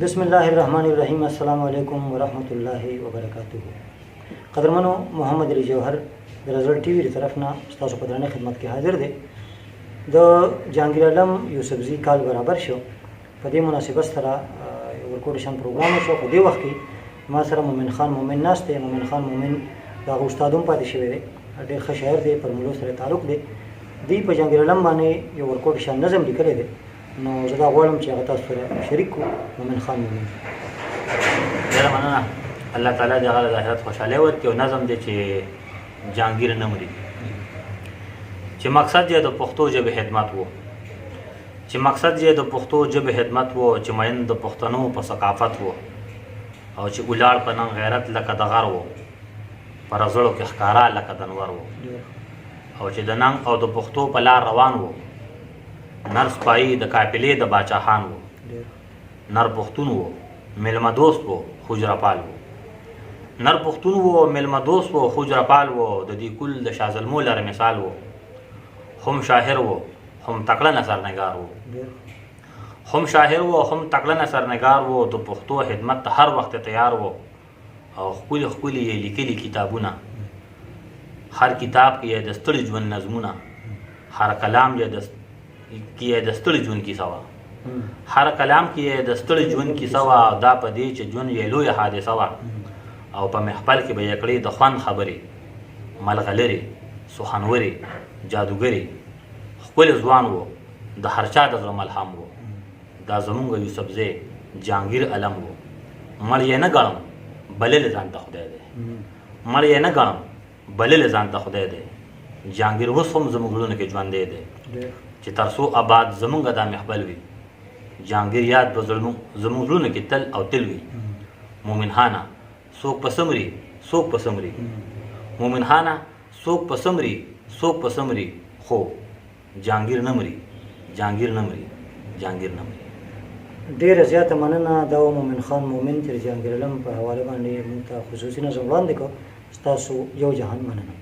بسم الله الرحمن الرحیم. السلام علیکم ورحمۃ الله وبرکاتہ. قدرمنو، محمد علی جوهر د رزلټ ټي وي تر طرف نه تاسو په درنه خدمت کې حاضر دی. د جهانگیر عالم یوسفزي کال برابر شو. په دې مناسبت سره ورکوډیشن پروګرام شو. په دې وخت کې ما سره مومن خان مومن ناست دی. مومن خان مومن دا استادوم پاتې شوی دی، ډېر ښه شاعر دی، پر مولو سره تعلق دی. دی په جهانگیر عالم باندې یو ورکوډیشن نظم لیکلی دی، نو زه دا غواړم چې هغه تاسو سره شریک کړو. مومن خان مومن. ډېره مننه. الله تعالی دې هغه د آخرت خوشحالۍ ورکړي او نظم دی چې جهانګیر نه مري، چې مقصد یې د پښتو ژبې خدمت و، چې مقصد یې د پښتو ژبې خدمت و، چې مین د پښتنو په ثقافت و، او چې ولاړ په نن غیرت لکه د غر و، پر زړو کې ښکارا لکه د انور و، او چې د ننګ او د پښتو په لار روان و، نر سپایي د قافلې د باچاخان و، نر پښتون و میلمه دوست و حجره پال و، نر پښتون و میلمه دوست و حجره پال و، د دې کل د شاه زلمو لره مثال و، هم شاعر و هم تکړه نثرنګار و، هم شاعر و هم تکړه نثرنګار و، د پښتو خدمت ته هر وخت تیار و، او ښکلي ښکلي یې لیکلي کتابونه، هر کتاب کې یې د ستړي ژوند نظمونه، هر کلام یې د ستړي ژوند کیسه وه، هر کلام کې یې د ستړي ژوند کیسه وه، دا په دې چې ژوند یې لویه حادثه وه، او په محفل کې به یې کړې د خوند خبرې، ملغلرې، سخنورې، جادوګرې، ښکلی ځوان و د هر چا د زړه ملهم و، دا زمونږ یوسفزی جهانګیر علم و، مړ یې نه ګڼم بللی ځان ته خدای دی، مړ یې نه ګڼم بللی ځان ته خدای دی، جهانګیر اوس هم زموږ زړونو کې ژوندی دی، چې تر څو آباد زمونږ دا محفل وي، جهانګیر یاد به زموږ زړونو کې تل او تل وي. مومن خانه څوک په سمري څوک په سمري، مومن خانه څوک په سمري څوک په سمري، خو جهانګیر نه مري، جهانګیر نه مري، جهانګیر نه مري. ډېره زیاته مننه. دا و مومن خان مومن چې د جهانگیر عالم په حواله باندې موږ ته خصوصي نظم وړاندې کړ. ستاسو یو جهان مننه.